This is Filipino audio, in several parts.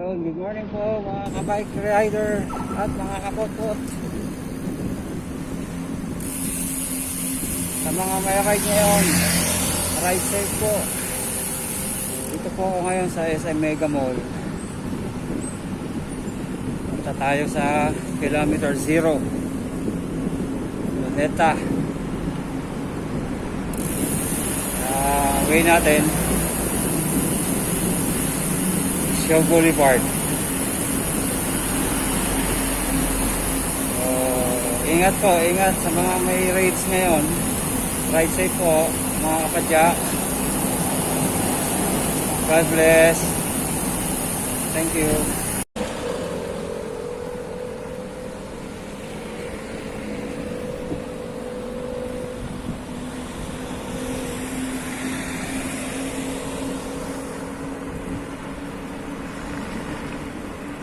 Yun, good morning po mga kabike rider at mga kapot-pot. Sa mga may ride ngayon, ride safe po. Dito po ako ngayon sa SM Mega Mall. Punta tayo sa kilometer 0 Luneta. Way natin Shaw Boulevard. Ingat po, ingat sa mga may rates ngayon. Ride safe po mga kapadya. God bless. Thank you.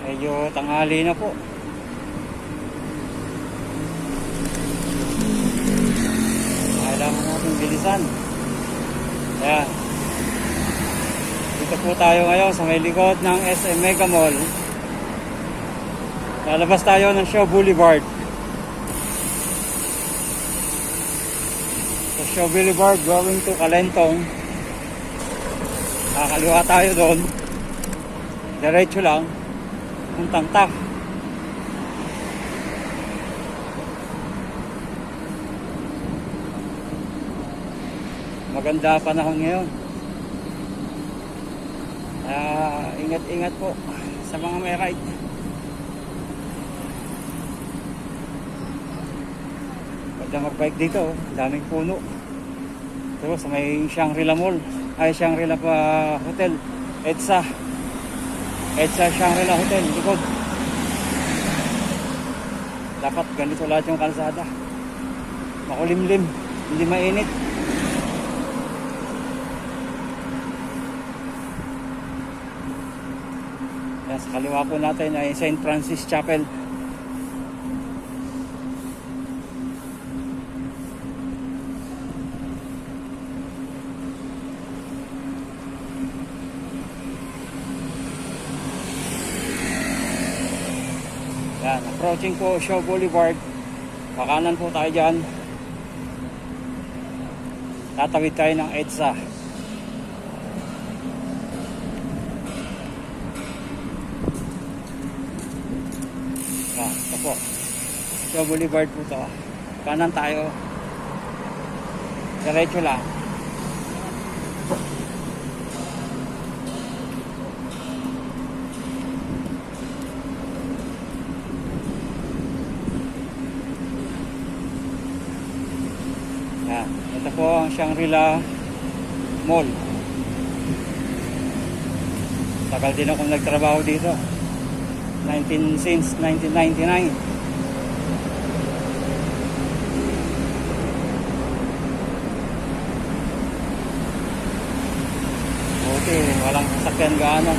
Medyo tanghali na po. Kailangan natin bilisan. Ayan. Dito po tayo ngayon sa may likod ng SM Mega Mall. Lalabas tayo ng Shaw Boulevard. Sa Shaw Boulevard going to Calentong. Kakaliwa tayo doon. Diretso lang. Puntang TAF. Maganda panahon ngayon. Ingat-ingat po sa mga may ride. Pagka mag-bike dito, daming puno. Pero sa may Shangri-La Mall, ay Shangri-La Hotel, EDSA Shangri-La Hotel, likod. Dapat ganito lahat yung kalsada. Makulimlim, hindi mainit. Yan, sa kaliwa po natin ay St. Francis Chapel. Yan, approaching po Shaw Boulevard. Pakanan po tayo dyan. Tatawid tayo ng EDSA. Yan, ito po Shaw Boulevard po ito. Kanan tayo. Diretso lang. Yan, ito po ang Shangri-La Mall. Tagal din akong nagtrabaho dito. Since 1999. Buti, walang sasakyan gaano.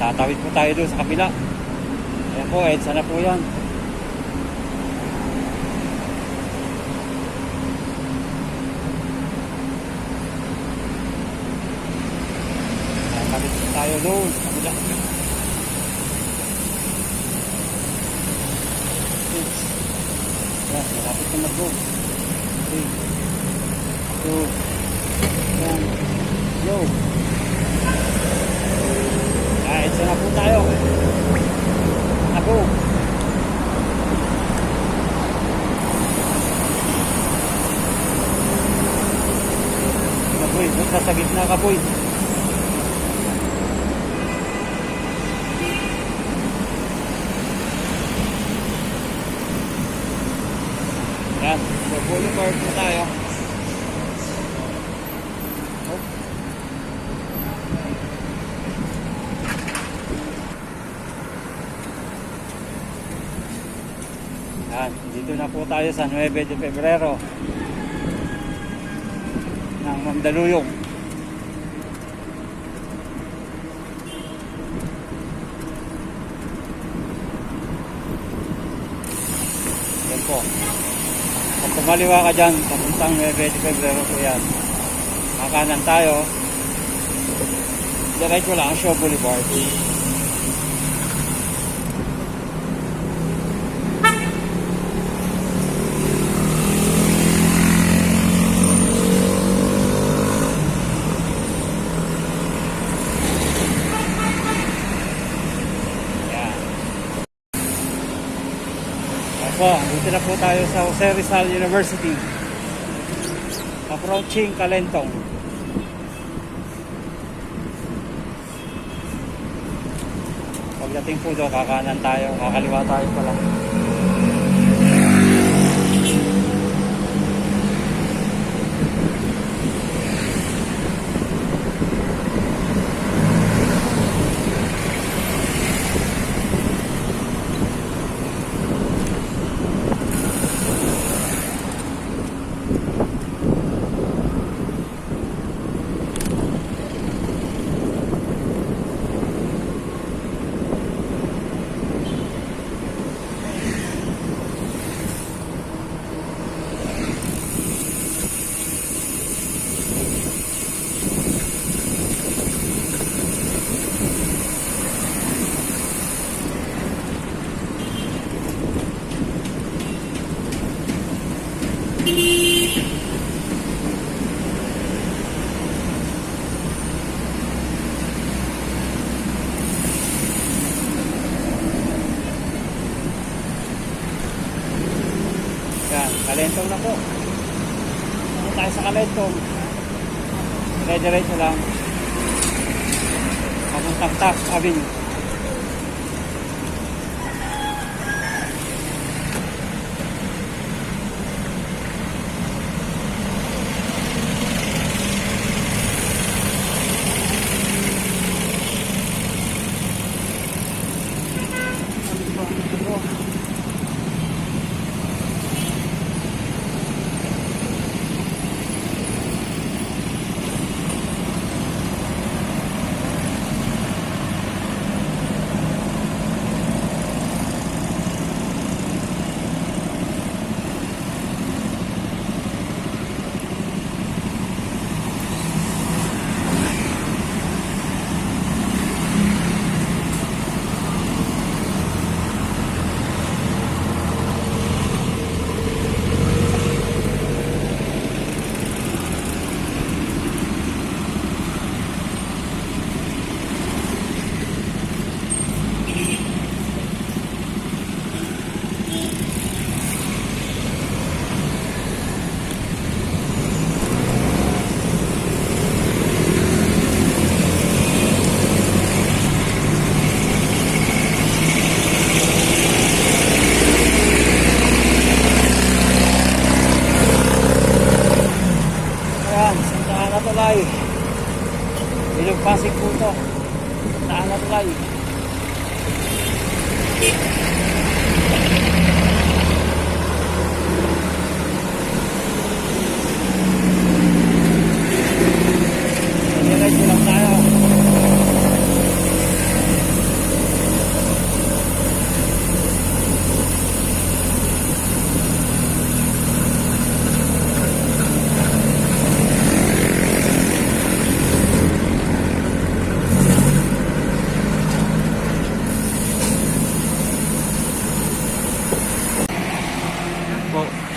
Tatawid po tayo doon sa kabila. Ayan po, EDSA na po yan. Tatawid po tayo doon sa kabila. Ayan, malapit na mag-go. 3, 2, 1, go! EDSA na po tayo. Ako. Kapoy, punta sa gitna kapoy. Yan, sa Boulevard po tayo. Yan, dito na po tayo sa 9 de Febrero ng Mandaluyong. Yan po. Pag kumaliwa ka dyan, papuntang Nueva Ecija po yan. Kakanan tayo. Diretso lang, Shaw Boulevard. So, dito na po tayo sa Jose Rizal University. Approaching Calentong. Pagdating po doon, kakanan tayo, kakaliwa tayo pala. Yan, Calentong na po. Ano tayo sa Calentong? Diretso lang. Papuntang Taft Avenue. Tulay. Ilog Pasig po ito. Saan na tulay? Diretso lang tayo.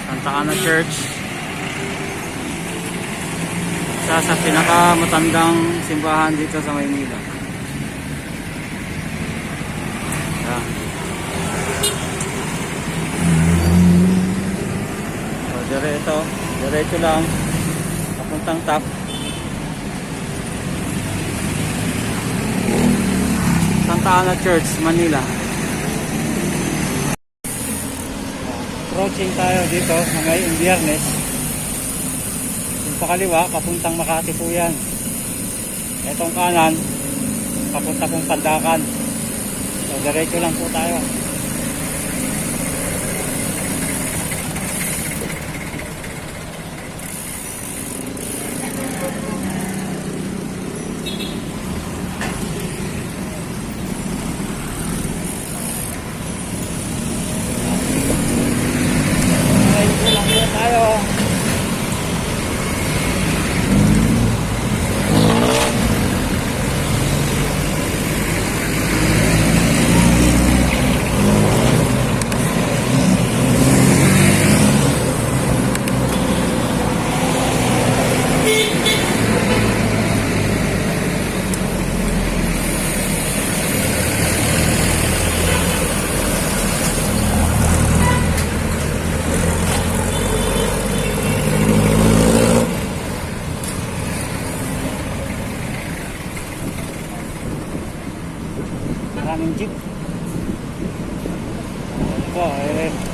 Santa Ana Church, isa sa pinakamatandang simbahan dito sa Maynila. Yan. So diretso lang papuntang Taft. Santa Ana Church, Manila. Approaching tayo dito sa ngayong Biyernes. Yung pakaliwa, papuntang Makati po yan. Itong kanan, papunta pong Pandakan. So, diretso lang po tayo.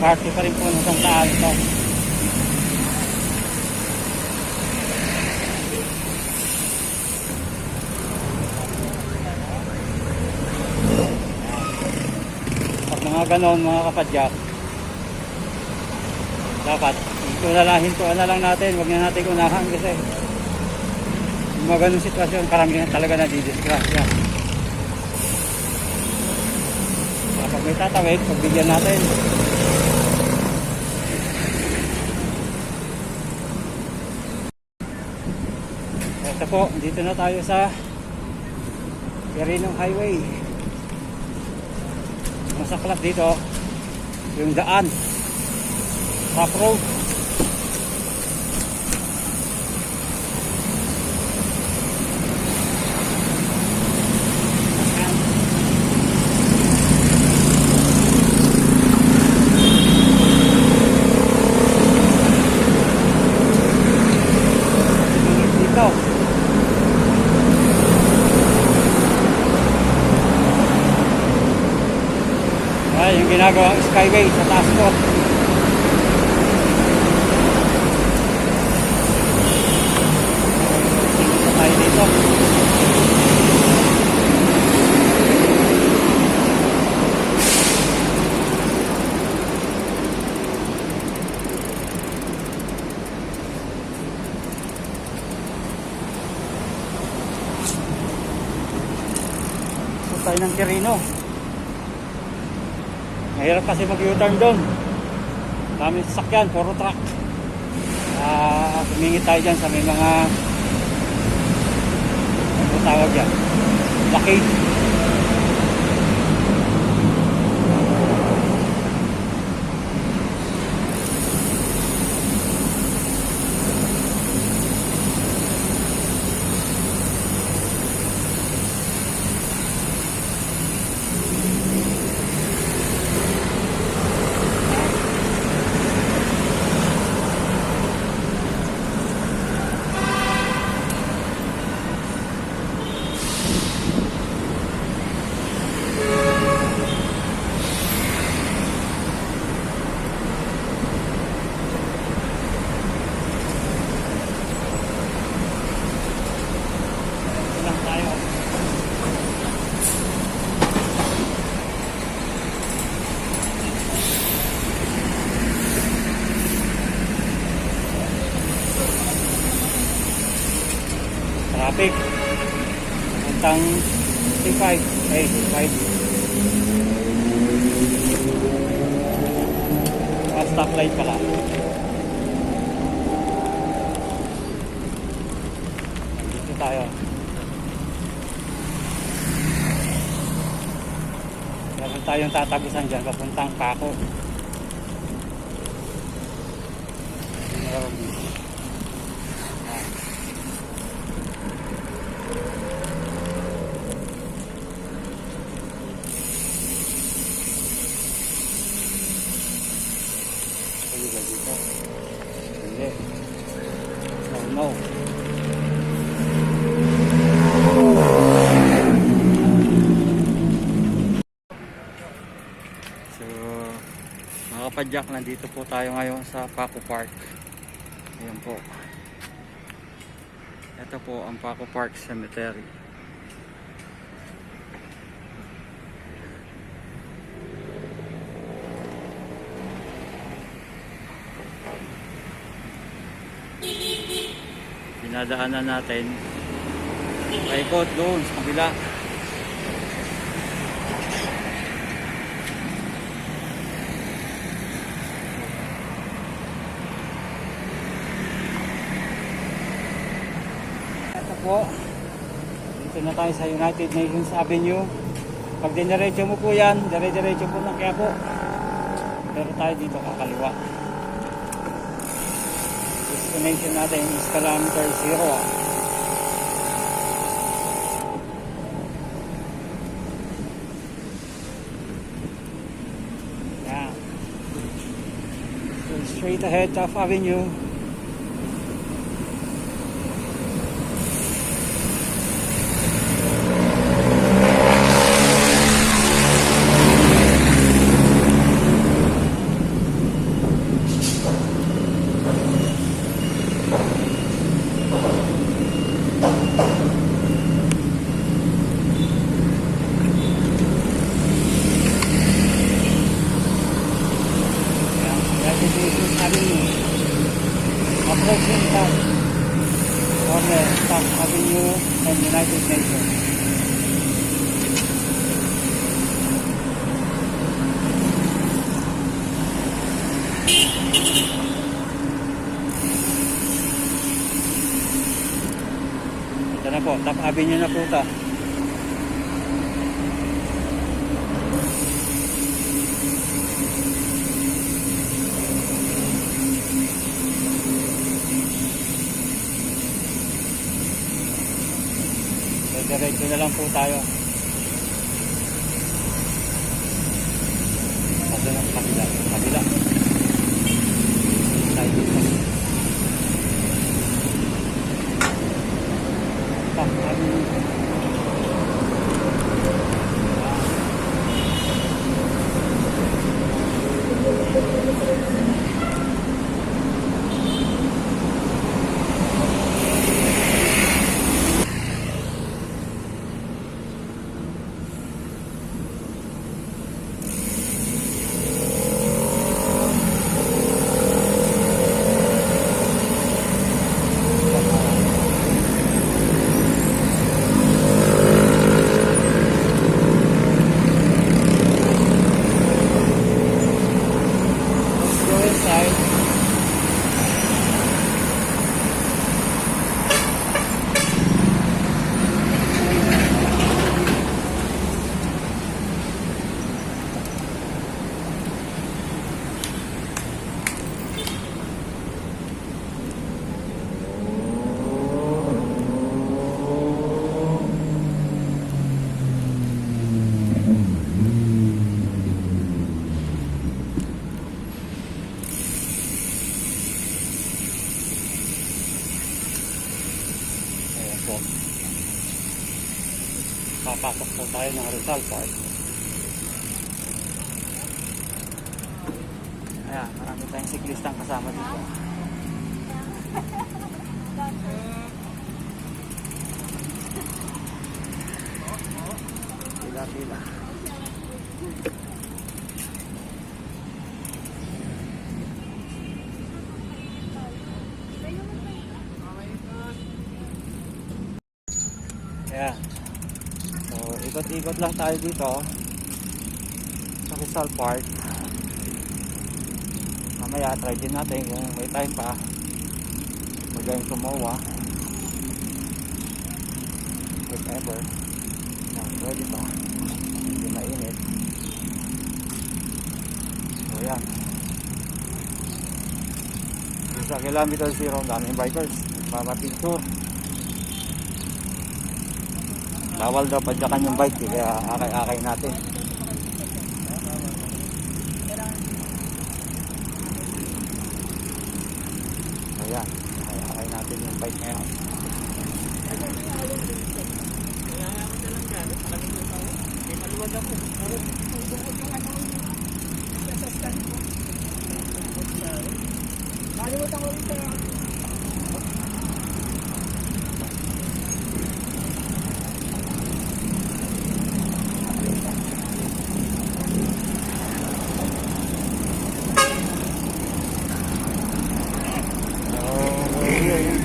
Parte pa rin po ng Santa Ana ito. Pag mga ganon mga kapadyak, dapat hintuan na lang natin, huwag na natin unahan kasi yung mga ganong sitwasyon karamihan talaga nadidisgrasya. Kapag may tatawid, pagbigyan natin. Ito po, dito na tayo sa Quirino Highway. Masaklap dito yung daan, rough road. Dito ay yung ginagawang skyway sa taas po. Tayo dito. So tayo ng Quirino. Mahirap kasi mag-U-turn doon. Daming sasakyan, puro truck. Tumingin tayo dyan sa may mga ano tawag dyan, blockade. Traffic hantang 55 ay 55 stoplight pala. Dito tayo. Meron tayong tatagusan dyan papuntang Paco. Dito. Hindi. No. So, mga kapadyak, nandito po tayo ngayon sa Paco Park. Ayan po. Ito po ang Paco Park Cemetery. Dinadaanan natin paikot doon sa kabila. Ito po, dito na tayo sa United Nations Avenue. Pag diniretso mo po yan, dire-diretso po ng Quiapo, pero tayo dito kakaliwa. Destination natin is kilometer 0. Yeah. So straight ahead, Taft Avenue. Jesus Avenue. Approaching South corner, South Avenue and United Nations. Ito na po, Top Avenue na po ito. Diretso na lang po tayo. Kasi ng kabila. Kabila. Tayo dito. Po. Papasok po tayo ng Rizal Park. Ayan, marami tayong siklistang kasama dito. Pila-pila. Ayan. So, ikot-ikot lang tayo dito sa Rizal Park. Mamaya, try din natin kung may time pa. Magayang tumawa. Whatever. Pwede pa. Hindi mainit. So, ayan. Sa kilometer 0, daming bikers. Papapicture. Bawal daw padyakan yung bike, kaya akay-akay natin. Ayan, akay natin yung bike ngayon.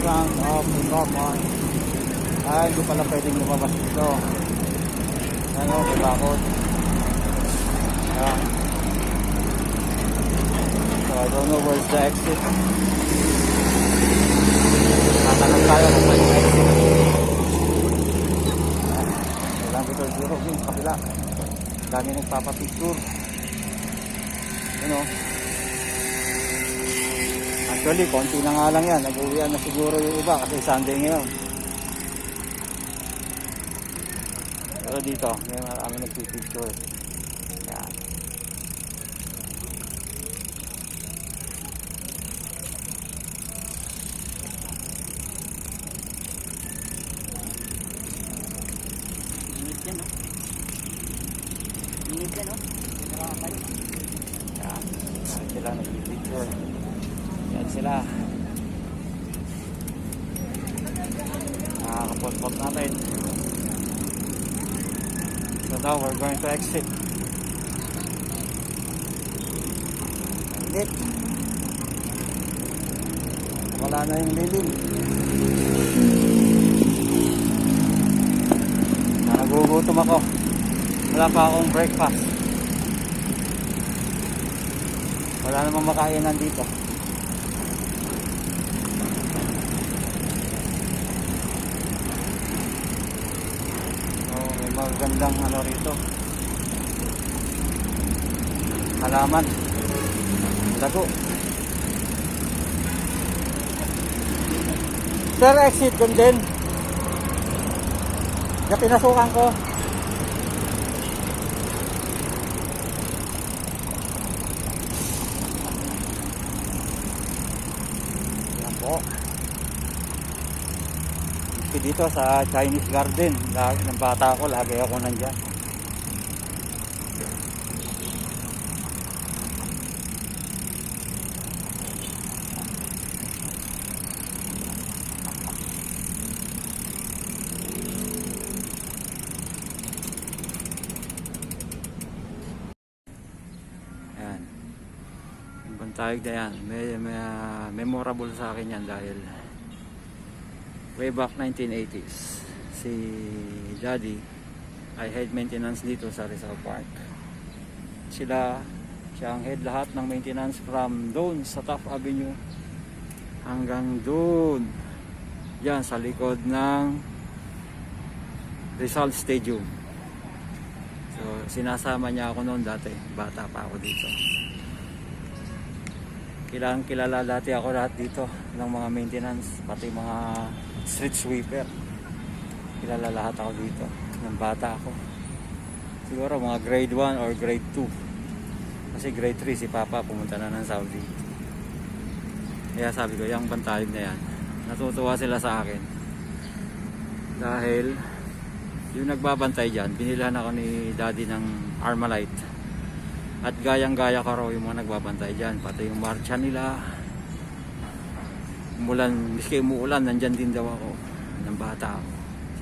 Front of the common. Ay, hindi pala pwedeng lumabas dito. Ano, bakod. Ayan. So, I don't know where's the exit. Tatanong tayo kung may exit. Kilometer 0 din, kapila. Dami nagpapapicture. Ano? Actually, konti na nga lang yan. Nag-uwian na siguro yung iba kasi Sunday ngayon. Pero dito, may marami nagpipicture. Yan. Init yan, no? Init yan, no? Yan. Sila nagpipicture. Yan sila. Nakakapot-pot natin. So now we're going to exit. Init. wala na yung lilim. Nagugutom ako. Wala pa akong breakfast. Wala namang makainan dito. Oh, may magandang ano rito. Halaman. Lago. Sir, exit dun din. Yung pinasukan ko. Yan po. Dito sa Chinese Garden. Ng bata ko, lagi ako nandyan. Bantayog na yan. May memorable sa akin yan dahil way back 1980s si Daddy ay head maintenance dito sa Rizal Park. Siya ang head lahat ng maintenance from doon sa Taft Avenue hanggang doon yan sa likod ng Rizal Stadium. So sinasama niya ako noon dati, bata pa ako dito. Kilala dati ako lahat dito ng mga maintenance, pati mga street sweeper. Kilala lahat ako dito ng bata ako. Siguro mga grade 1 or grade 2. Kasi grade 3 si Papa pumunta na ng Saudi. Kaya sabi ko, yung Bantayog na yan, natutuwa sila sa akin. Dahil yung nagbabantay dyan, binilhan ako ni Daddy ng Armalite. At gayang-gaya ka raw yung mga nagbabantay dyan. Pati yung marcha nila. Miski umuulan, nandyan din daw ako. Ng bata ako.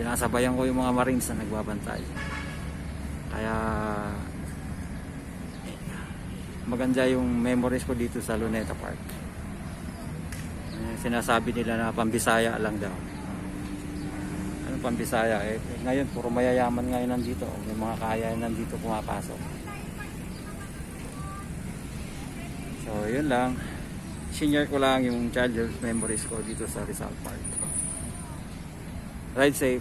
Sinasabayan ko yung mga Marines na nagbabantay. Kaya maganda yung memories ko dito sa Luneta Park. Sinasabi nila na Pambisaya lang daw. Ano Pambisaya? Ngayon puro mayayaman ngayon nandito. May mga kaya nandito pumapasok. So yun lang, senior ko lang yung childhood memories ko dito sa Rizal Park. Ride safe.